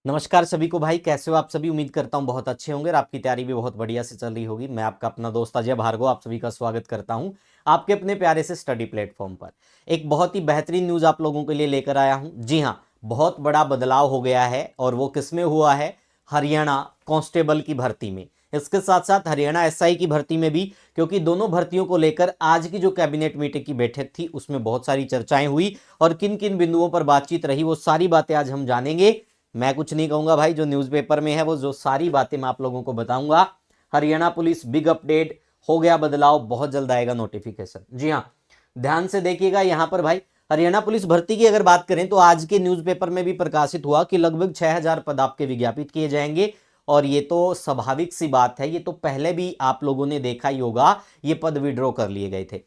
नमस्कार सभी को भाई, कैसे हो आप सभी। उम्मीद करता हूं बहुत अच्छे होंगे और आपकी तैयारी भी बहुत बढ़िया से चल रही होगी। मैं आपका अपना दोस्त अजय भार्गव आप सभी का स्वागत करता हूं आपके अपने प्यारे से स्टडी प्लेटफॉर्म पर। एक बहुत ही बेहतरीन न्यूज आप लोगों के लिए लेकर आया हूं। जी हां, बहुत बड़ा बदलाव हो गया है और वो किसमें हुआ है? हरियाणा कांस्टेबल की भर्ती में, इसके साथ साथ हरियाणा एसआई की भर्ती में भी, क्योंकि दोनों भर्तियों को लेकर आज की जो कैबिनेट मीटिंग की बैठक थी उसमें बहुत सारी चर्चाएं हुई और किन किन बिंदुओं पर बातचीत रही वो सारी बातें आज हम जानेंगे। मैं कुछ नहीं कहूंगा भाई, जो न्यूज़पेपर में है वो जो सारी बातें मैं आप लोगों को बताऊंगा। हरियाणा पुलिस बिग अपडेट, हो गया बदलाव, बहुत जल्द आएगा नोटिफिकेशन। जी हाँ, ध्यान से देखिएगा यहां पर भाई। हरियाणा पुलिस भर्ती की अगर बात करें तो आज के न्यूज़पेपर में भी प्रकाशित हुआ कि लगभग 6000 पद आपके विज्ञापित किए जाएंगे। और ये तो स्वाभाविक सी बात है, ये तो पहले भी आप लोगों ने देखा ही होगा, ये पद विड्रॉ कर लिए गए थे।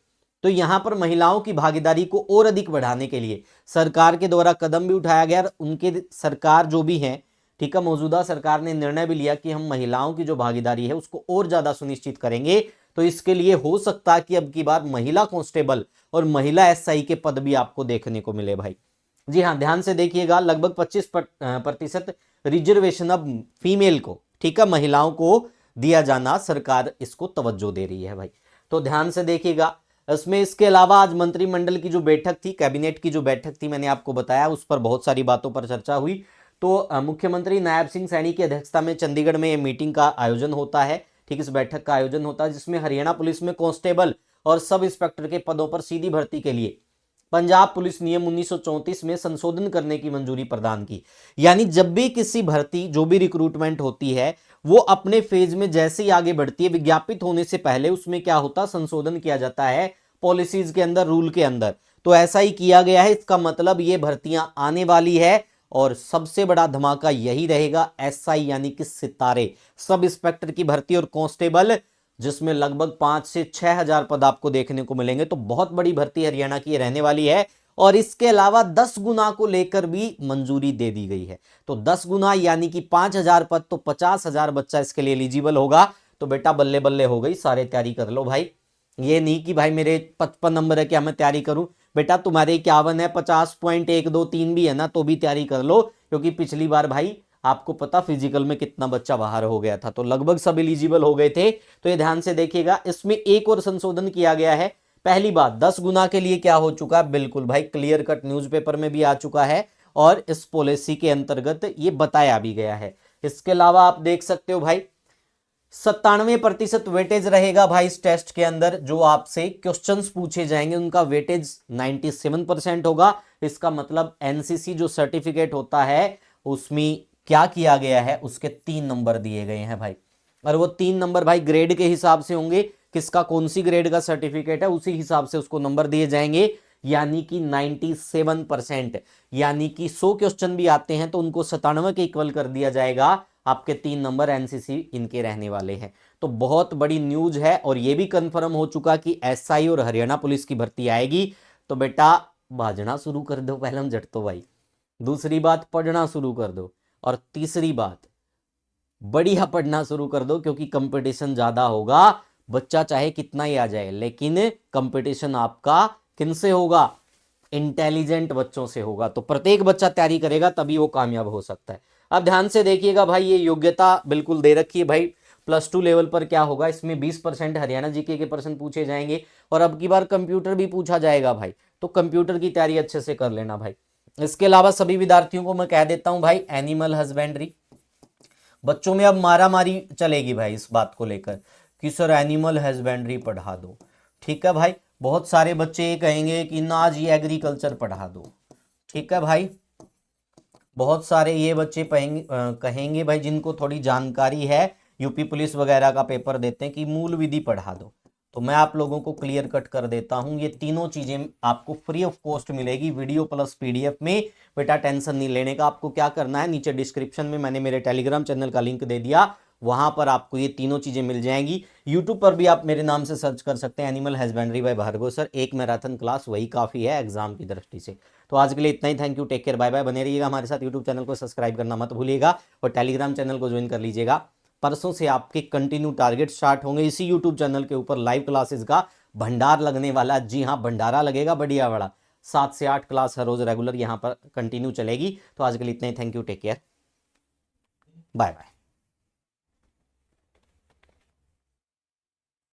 तो यहां पर महिलाओं की भागीदारी को और अधिक बढ़ाने के लिए सरकार के द्वारा कदम भी उठाया गया और उनके सरकार जो भी है, ठीक है, मौजूदा सरकार ने निर्णय भी लिया कि हम महिलाओं की जो भागीदारी है उसको और ज्यादा सुनिश्चित करेंगे। तो इसके लिए हो सकता है कि अब की बार महिला कांस्टेबल और महिला एसआई के पद भी आपको देखने को मिले भाई। जी हाँ, ध्यान से देखिएगा, लगभग 25% रिजर्वेशन अब फीमेल को, ठीक है, महिलाओं को दिया जाना, सरकार इसको तवज्जो दे रही है भाई। तो ध्यान से देखिएगा इसमें। इसके अलावा आज मंत्रिमंडल की जो बैठक थी, कैबिनेट की जो बैठक थी, मैंने आपको बताया उस पर बहुत सारी बातों पर चर्चा हुई। तो मुख्यमंत्री नायब सिंह सैनी की अध्यक्षता में चंडीगढ़ में मीटिंग का आयोजन होता है, ठीक, इस बैठक का आयोजन होता है जिसमें हरियाणा पुलिस में कांस्टेबल और सब इंस्पेक्टर के पदों पर सीधी भर्ती के लिए पंजाब पुलिस नियम 1934 में संशोधन करने की मंजूरी प्रदान की। यानी जब भी किसी भर्ती, जो भी रिक्रूटमेंट होती है, वो अपने फेज में जैसे ही आगे बढ़ती है, विज्ञापित होने से पहले उसमें क्या होता है, संशोधन किया जाता है पॉलिसीज के अंदर, रूल के अंदर। तो ऐसा ही किया गया है। इसका मतलब ये भर्तियां आने वाली है और सबसे बड़ा धमाका यही रहेगा, एसआई यानी कि सितारे, सब इंस्पेक्टर की भर्ती और कांस्टेबल, जिसमें लगभग 5 से 6 हजार पद आपको देखने को मिलेंगे। तो बहुत बड़ी भर्ती हरियाणा की रहने वाली है। और इसके अलावा 10 गुना को लेकर भी मंजूरी दे दी गई है। तो 10 गुना यानी कि 5000 पद, तो 50,000 बच्चा इसके लिए एलिजिबल होगा। तो बेटा बल्ले बल्ले हो गई, सारे तैयारी कर लो भाई। ये नहीं कि भाई मेरे 55 नंबर है क्या मैं तैयारी करूं। बेटा तुम्हारे 51 है, 50.123 भी है ना, तो भी तैयारी कर लो, क्योंकि पिछली बार भाई आपको पता फिजिकल में कितना बच्चा बाहर हो गया था, तो लगभग सब एलिजिबल हो गए थे। तो ये ध्यान से देखिएगा, इसमें एक और संशोधन किया गया है। पहली बात, 10 गुना के लिए क्या हो चुका है, बिल्कुल भाई क्लियर कट न्यूज़पेपर में भी आ चुका है और इस पॉलिसी के अंतर्गत ये बताया भी गया है। इसके अलावा आप देख सकते हो भाई, 97% वेटेज रहेगा भाई इस टेस्ट के अंदर। जो आपसे क्वेश्चंस पूछे जाएंगे उनका वेटेज 97% होगा। इसका मतलब एनसीसी जो सर्टिफिकेट होता है उसमें क्या किया गया है, उसके 3 नंबर दिए गए हैं भाई। और वो 3 नंबर भाई ग्रेड के हिसाब से होंगे, किसका कौन सी ग्रेड का सर्टिफिकेट है उसी हिसाब से उसको नंबर दिए जाएंगे। यानी कि 97%, यानी कि 100 क्वेश्चन भी आते हैं तो उनको 97 के इक्वल कर दिया जाएगा। आपके 3 नंबर एनसीसी इनके रहने वाले हैं। तो बहुत बड़ी न्यूज है और यह भी कंफर्म हो चुका कि एसआई और हरियाणा पुलिस की भर्ती आएगी। तो बेटा भाजना शुरू कर दो पहले हम, झट तो भाई। दूसरी बात, पढ़ना शुरू कर दो। और तीसरी बात, बढ़िया पढ़ना शुरू कर दो, क्योंकि कंपटीशन ज्यादा होगा। बच्चा चाहे कितना ही आ जाए, लेकिन कंपटीशन आपका किनसे होगा? इंटेलिजेंट बच्चों से होगा। तो प्रत्येक बच्चा तैयारी करेगा तभी वो कामयाब हो सकता है। अब ध्यान से देखिएगा भाई, ये योग्यता बिल्कुल दे रखी है भाई। +2 लेवल पर क्या होगा, इसमें 20% हरियाणा जीके के प्रश्न पूछे जाएंगे और अब की बार कंप्यूटर भी पूछा जाएगा भाई। तो कंप्यूटर की तैयारी अच्छे से कर लेना भाई। इसके अलावा सभी विद्यार्थियों को मैं कह देता हूं भाई, एनिमल हस्बेंड्री, बच्चों में अब मारा मारी चलेगी भाई इस बात को लेकर कि सर एनिमल हस्बेंड्री पढ़ा दो। ठीक है भाई, बहुत सारे बच्चे ये कहेंगे कि ना जी एग्रीकल्चर पढ़ा दो। ठीक है भाई, बहुत सारे ये बच्चे कहेंगे भाई जिनको थोड़ी जानकारी है, यूपी पुलिस वगैरह का पेपर देते हैं, कि मूल विधि पढ़ा दो। तो मैं आप लोगों को क्लियर कट कर देता हूं, ये तीनों चीजें आपको फ्री ऑफ कॉस्ट मिलेगी वीडियो प्लस पीडीएफ में। बेटा टेंशन नहीं लेने का, आपको क्या करना है, नीचे डिस्क्रिप्शन में मैंने मेरे टेलीग्राम चैनल का लिंक दे दिया, वहां पर आपको ये तीनों चीजें मिल जाएंगी। यूट्यूब पर भी आप मेरे नाम से सर्च कर सकते हैं, animal husbandry by Bhargav sir. एक मैराथन क्लास वही काफी है एग्जाम की दृष्टि से। तो आज के लिए इतना ही, thank you, take care, bye bye. बने रहिएगा हमारे साथ, यूट्यूब चैनल को सब्सक्राइब करना मत भूलिएगा और टेलीग्राम चैनल को ज्वाइन कर लीजिएगा। परसों से आपके कंटिन्यू टारगेट स्टार्ट होंगे इसी यूट्यूब चैनल के ऊपर, लाइव क्लासेस का भंडार लगने वाला। जी हाँ, भंडारा लगेगा बढ़िया बड़ा, 7 से 8 क्लास हर रोज रेगुलर यहाँ पर कंटिन्यू चलेगी। तो आज के लिए इतना ही, thank you, take care. Bye bye.